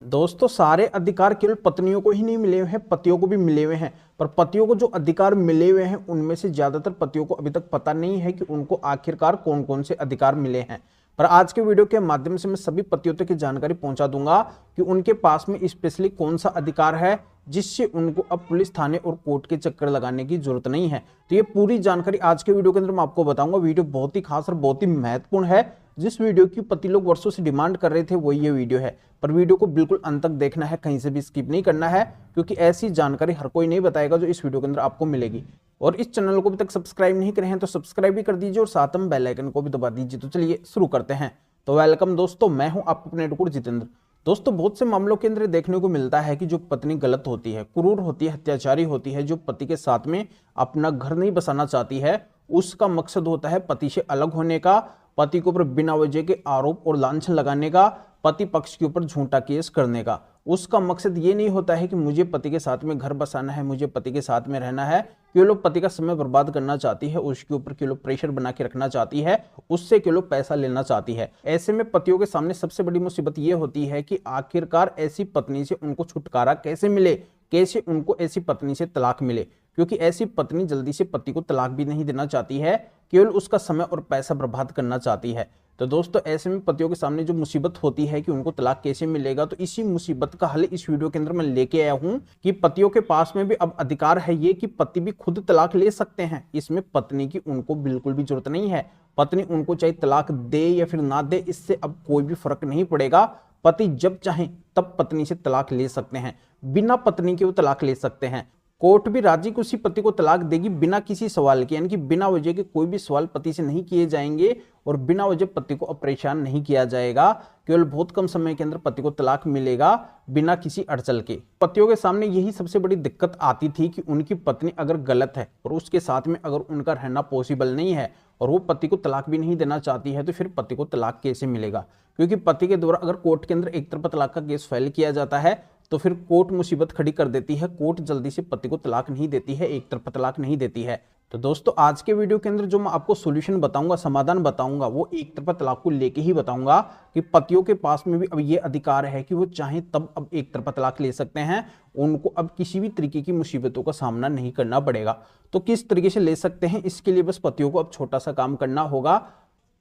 दोस्तों सारे अधिकार केवल पत्नियों को ही नहीं मिले हुए हैं, पतियों को भी मिले हुए हैं। पर पतियों को जो अधिकार मिले हुए हैं उनमें से ज्यादातर पतियों को अभी तक पता नहीं है कि उनको आखिरकार कौन कौन से अधिकार मिले हैं। पर आज के वीडियो के माध्यम से मैं सभी पतियों तक की जानकारी पहुंचा दूंगा कि उनके पास में स्पेशली कौन सा अधिकार है जिससे उनको अब पुलिस थाने और कोर्ट के चक्कर लगाने की जरूरत नहीं है। तो ये पूरी जानकारी आज के वीडियो के अंदर मैं आपको बताऊंगा। वीडियो बहुत ही खास और बहुत ही महत्वपूर्ण है। जिस वीडियो की पति लोग वर्षों से डिमांड कर रहे थे वो ये वीडियो है। पर वीडियो को बिल्कुल अंत तक देखना है, कहीं से भी स्किप नहीं करना है, क्योंकि ऐसी जानकारी हर कोई नहीं बताएगा जो इस वीडियो के अंदर आपको मिलेगी। और इस चैनल को अभी तक सब्सक्राइब नहीं करे हैं तो सब्सक्राइब भी कर दीजिए और साथ में बेल आइकन को भी दबा दीजिए। तो चलिए शुरू करते हैं। तो वेलकम दोस्तों, मैं हूं आपका अपने एडवोकेट जितेंद्र। दोस्तों बहुत से मामलों के अंदर देखने को मिलता है कि जो पत्नी गलत होती है, क्रूर होती है, हत्याचारी होती है, जो पति के साथ में अपना घर नहीं बसाना चाहती है, उसका मकसद होता है पति से अलग होने का, पति के ऊपर बिना वजह के आरोप और लांछन लगाने का, पति पक्ष के ऊपर झूठा केस करने का। उसका मकसद ये नहीं होता है कि मुझे पति के साथ में घर बसाना है, मुझे पति के साथ में रहना है। क्यों लोग पति का समय बर्बाद करना चाहती है, उसके ऊपर क्यों लोग प्रेशर बना के रखना चाहती है, उससे क्यों लोग पैसा लेना चाहती है। ऐसे में पतियों के सामने सबसे बड़ी मुसीबत ये होती है कि आखिरकार ऐसी पत्नी से उनको छुटकारा कैसे मिले, कैसे उनको ऐसी पत्नी से तलाक मिले। क्योंकि ऐसी पत्नी जल्दी से पति को तलाक भी नहीं देना चाहती है, केवल उसका समय और पैसा बर्बाद करना चाहती है। तो दोस्तों ऐसे में पतियों के सामने जो मुसीबत होती है कि उनको तलाक कैसे मिलेगा, तो इसी मुसीबत का हल इस वीडियो के अंदर मैं लेके आया हूं कि पतियों के पास में भी अब अधिकार है ये कि पति भी खुद तलाक ले सकते हैं। इसमें पत्नी की उनको बिल्कुल भी जरूरत नहीं है। पत्नी उनको चाहे तलाक दे या फिर ना दे, इससे अब कोई भी फर्क नहीं पड़ेगा। पति जब चाहे तब पत्नी से तलाक ले सकते हैं, बिना पत्नी के वो तलाक ले सकते हैं। कोर्ट भी राजी को उसी पति को तलाक देगी बिना किसी सवाल के, यानी कि बिना वजह के कोई भी सवाल पति से नहीं किए जाएंगे और बिना वजह पति को परेशान नहीं किया जाएगा। केवल बहुत कम समय के अंदर पति को तलाक मिलेगा बिना किसी अड़चन के। पतियों के सामने यही सबसे बड़ी दिक्कत आती थी कि उनकी पत्नी अगर गलत है और उसके साथ में अगर उनका रहना पॉसिबल नहीं है और वो पति को तलाक भी नहीं देना चाहती है, तो फिर पति को तलाक कैसे मिलेगा। क्योंकि पति के द्वारा अगर कोर्ट के अंदर एक तरफा तलाक का केस फाइल किया जाता है तो फिर कोर्ट मुसीबत खड़ी कर देती है। कोर्ट जल्दी से पति को तलाक नहीं देती है, एक तरफा तलाक नहीं देती है। तो दोस्तों आज के वीडियो के अंदर जो मैं आपको सॉल्यूशन बताऊंगा, समाधान बताऊंगा, वो एक तरफा तलाक को लेके ही बताऊंगा कि पतियों के पास में भी अब ये अधिकार है कि वो चाहे तब अब एक तरफा तलाक ले सकते हैं। उनको अब किसी भी तरीके की मुसीबतों का सामना नहीं करना पड़ेगा। तो किस तरीके से ले सकते हैं, इसके लिए बस पतियों को अब छोटा सा काम करना होगा।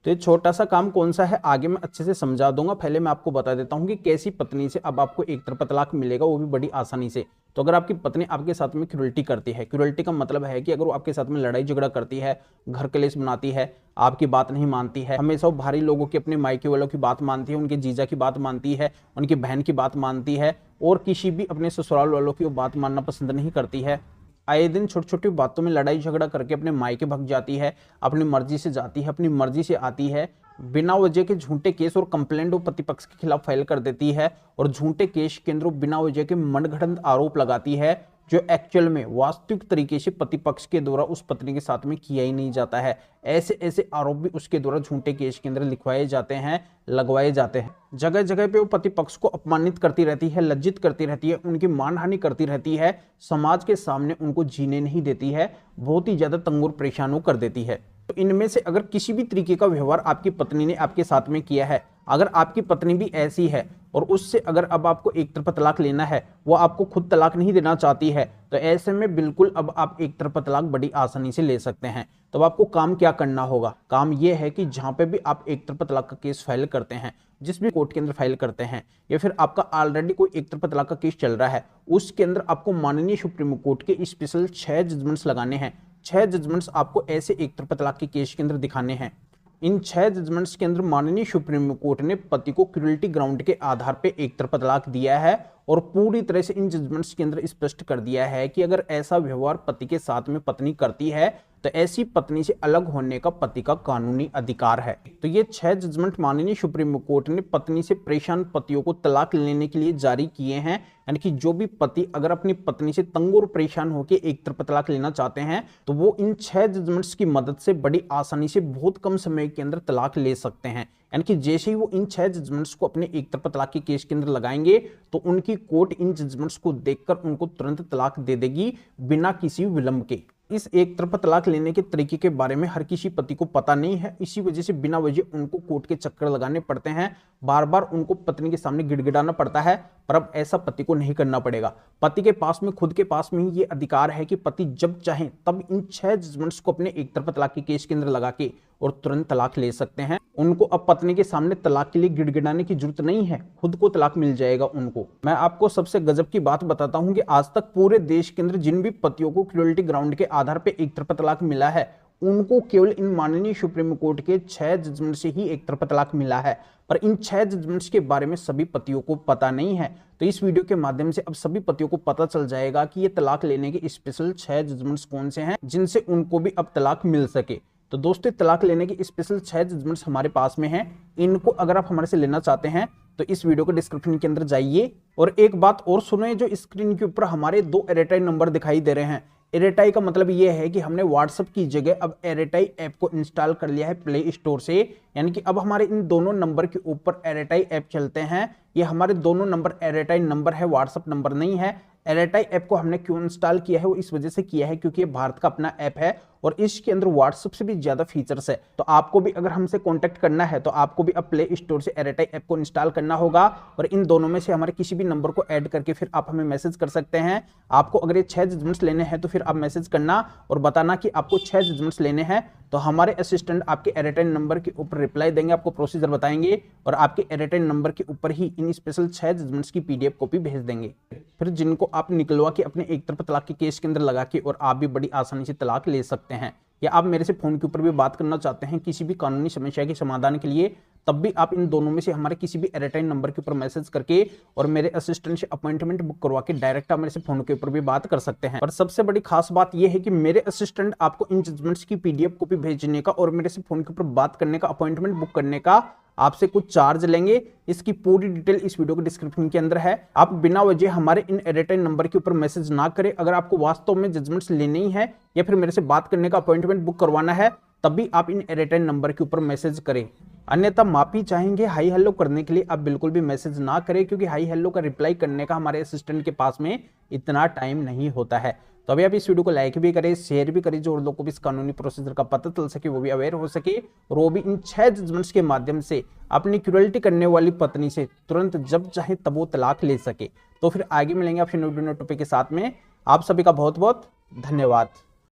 तो ये छोटा सा काम कौन सा है आगे मैं अच्छे से समझा दूंगा। पहले मैं आपको बता देता हूं कि कैसी पत्नी से अब आपको एक तरफा तलाक मिलेगा, वो भी बड़ी आसानी से। तो अगर आपकी पत्नी आपके साथ में क्रूरल्टी करती है, क्रूरल्टी का मतलब है कि अगर वो आपके साथ में लड़ाई झगड़ा करती है, घर कलेश बनाती है, आपकी बात नहीं मानती है, हमेशा वो भारी लोगों की, अपने मायके वालों की बात मानती है, उनके जीजा की बात मानती है, उनकी बहन की बात मानती है और किसी भी अपने ससुराल वालों की वो बात मानना पसंद नहीं करती है, आए दिन छोटी छोटी बातों में लड़ाई झगड़ा करके अपने मायके भग जाती है, अपनी मर्जी से जाती है, अपनी मर्जी से आती है, बिना वजह के झूठे केस और कंप्लेंट वो पति पक्ष के खिलाफ फाइल कर देती है और झूठे केस के अंदर बिना वजह के मनगढ़ंत आरोप लगाती है जो एक्चुअल में वास्तविक तरीके से पति पक्ष के द्वारा उस पत्नी के साथ में किया ही नहीं जाता है। ऐसे ऐसे आरोप भी उसके द्वारा झूठे केस के अंदर लिखवाए जाते हैं, लगवाए जाते हैं। जगह जगह पे वो पति पक्ष को अपमानित करती रहती है, लज्जित करती रहती है, उनकी मानहानि करती रहती है, समाज के सामने उनको जीने नहीं देती है, बहुत ही ज्यादा तंग और परेशान कर देती है। तो इनमें से अगर किसी भी तरीके का व्यवहार आपकी पत्नी ने आपके साथ में किया है, अगर आपकी पत्नी भी ऐसी है और उससे अगर अब आपको एक तरफा तलाक लेना है, वो आपको खुद तलाक नहीं देना चाहती है, तो ऐसे में बिल्कुल अब आप एक तरफा तलाक बड़ी आसानी से ले सकते हैं। तो आपको काम क्या करना होगा, काम यह है कि जहां पे भी आप एक तरफा तलाक का केस फाइल करते हैं, जिस भी कोर्ट के अंदर फाइल करते हैं, या फिर आपका ऑलरेडी कोई एक तरफा तलाक का केस चल रहा है, उसके अंदर आपको माननीय सुप्रीम कोर्ट के स्पेशल 6 जजमेंट्स लगाने हैं। 6 जजमेंट्स आपको ऐसे एक तरफा तलाक के केस के अंदर दिखाने हैं। इन 6 जजमेंट्स के अंदर माननीय सुप्रीम कोर्ट ने पति को क्रूरल्टी ग्राउंड के आधार पे एक तरफा तलाक दिया है और पूरी तरह से इन जजमेंट्स के अंदर स्पष्ट कर दिया है कि अगर ऐसा व्यवहार पति के साथ में पत्नी करती है तो ऐसी पत्नी से अलग होने का पति का कानूनी अधिकार है। तो ये 6 जजमेंट माननीय सुप्रीम कोर्ट ने पत्नी से परेशान पतियों को तलाक लेने के लिए जारी किए हैं। यानी कि जो भी पति अगर अपनी पत्नी से तंग और परेशान होकर एक तरफा तलाक लेना चाहते हैं तो वो इन 6 जजमेंट्स की मदद से बड़ी आसानी से बहुत कम समय के अंदर तलाक ले सकते हैं। यानी कि जैसे ही वो इन 6 जजमेंट्स को अपने एक तरफा तलाक के केस के अंदर लगाएंगे तो उनकी कोर्ट इन जजमेंट्स को देखकर उनको तुरंत तलाक दे देगी बिना किसी विलंब के। इस एक तरफा तलाक लेने के तरीके के बारे में हर किसी पति को पता नहीं है। इसी वजह से बिना वजह उनको कोर्ट के चक्कर लगाने पड़ते हैं, बार बार उनको पत्नी के सामने गिड़गिड़ाना पड़ता है। पर अब ऐसा पति को नहीं करना पड़ेगा। पति के पास में, खुद के पास में ही ये अधिकार है कि पति जब चाहे तब इन 6 जजमेंट्स को अपने एक तरफा तलाक के केस के अंदर लगा के और तुरंत तलाक ले सकते हैं। उनको अब पत्नी के सामने तलाक के लिए गिड़गिड़ाने की जरूरत नहीं है, खुद को तलाक मिल जाएगा उनको। मैं आपको सबसे गजब की बात बताता हूं कि आज तक पूरे देश के अंदर जिन भी पतियों को क्रूएल्टी ग्राउंड के आधार पर एक तरफा तलाक मिला है, उनको केवल इन माननीय सुप्रीम कोर्ट के 6 जजमेंट से ही एक तरफा तलाक मिला है। पर इन 6 जजमेंट्स के बारे में सभी पतियों को पता नहीं है। तो इस वीडियो के माध्यम से अब सभी पतियों को पता चल जाएगा कि ये तलाक लेने के स्पेशल 6 जजमेंट्स कौन से हैं, जिनसे उनको भी अब तलाक मिल सके। तो दोस्तों, तलाक लेने के स्पेशल 6 जजमेंट्स हमारे पास में हैं। इनको अगर आप हमारे से लेना चाहते हैं तो इस वीडियो के डिस्क्रिप्शन के अंदर जाइए और एक बात और सुने, जो स्क्रीन के ऊपर हमारे 2 एयरटेल नंबर दिखाई दे रहे हैं। एयरटेल का मतलब ये है कि हमने व्हाट्सएप की जगह अब एयरटेल ऐप को इंस्टॉल कर लिया है प्ले स्टोर से, यानी कि अब हमारे इन दोनों नंबर के ऊपर एयरटेल ऐप चलते हैं। ये हमारे दोनों नंबर एयरटेल नंबर है, व्हाट्सएप नंबर नहीं है। एयरटेल ऐप को हमने क्यों इंस्टॉल किया है, वो इस वजह से किया है क्योंकि ये भारत का अपना ऐप है और इसके अंदर व्हाट्सएप से भी ज्यादा फीचर्स है। तो आपको भी अगर हमसे कांटेक्ट करना है तो आपको भी अब प्ले स्टोर से एयरटेल ऐप को इंस्टॉल करना होगा और इन दोनों में से हमारे किसी भी नंबर को ऐड करके फिर आप हमें मैसेज कर सकते हैं। आपको अगर ये 6 जजमेंट्स लेने हैं तो फिर आप मैसेज करना और बताना कि आपको 6 जजमेंट्स लेने हैं। तो हमारे असिस्टेंट आपके एयरटेल नंबर के ऊपर रिप्लाई देंगे, आपको प्रोसीजर बताएंगे और आपके एयरटेल नंबर के ऊपर ही इन स्पेशल 6 जजमेंट्स की PDF कॉपी भेज देंगे। फिर जिनको आप निकलवा के अपने एक तरफा तलाक के केस के अंदर लगा के और आप भी बड़ी आसानी से तलाक ले सकते हैं। या आप मेरे से फोन के ऊपर भी बात करना चाहते हैं किसी भी कानूनी समस्या के समाधान के लिए, तब भी आप इन दोनों में से हमारे किसी भी एयरटेल नंबर के ऊपर मैसेज करके और मेरे असिस्टेंट से अपॉइंटमेंट बुक करवा के डायरेक्ट आप मेरे से फोन के ऊपर भी बात कर सकते हैं। और सबसे बड़ी खास बात यह है कि मेरे असिस्टेंट आपको इन जजमेंट्स की PDF कॉपी भेजने का और मेरे से फोन के ऊपर बात करने का, अपॉइंटमेंट बुक करने का आपसे कुछ चार्ज लेंगे। इसकी पूरी डिटेल इस वीडियो के डिस्क्रिप्शन के अंदर है। आप बिना वजह हमारे इन एयरटेल नंबर के ऊपर मैसेज ना करें। अगर आपको वास्तव में जजमेंट्स लेने ही है या फिर मेरे से बात करने का, अपॉइंटमेंट बुक करवाना है, तब भी आप इन एयरटेल नंबर के ऊपर मैसेज करें। अन्यथा माफी चाहेंगे, हाई हेलो करने के लिए आप बिल्कुल भी मैसेज ना करें, क्योंकि हाई हेलो का रिप्लाई करने का हमारे असिस्टेंट के पास में इतना टाइम नहीं होता है। तो अभी आप इस वीडियो को लाइक भी करें, शेयर भी करें, जो और लोगों को भी इस कानूनी प्रोसीजर का पता चल सके, वो भी अवेयर हो सके और वो भी इन 6 जजमेंट्स के माध्यम से अपनी क्रूएल्टी करने वाली पत्नी से तुरंत जब चाहे तब वो तलाक ले सके। तो फिर आगे मिलेंगे आपसे नए टॉपिक के साथ में। आप सभी का बहुत बहुत धन्यवाद।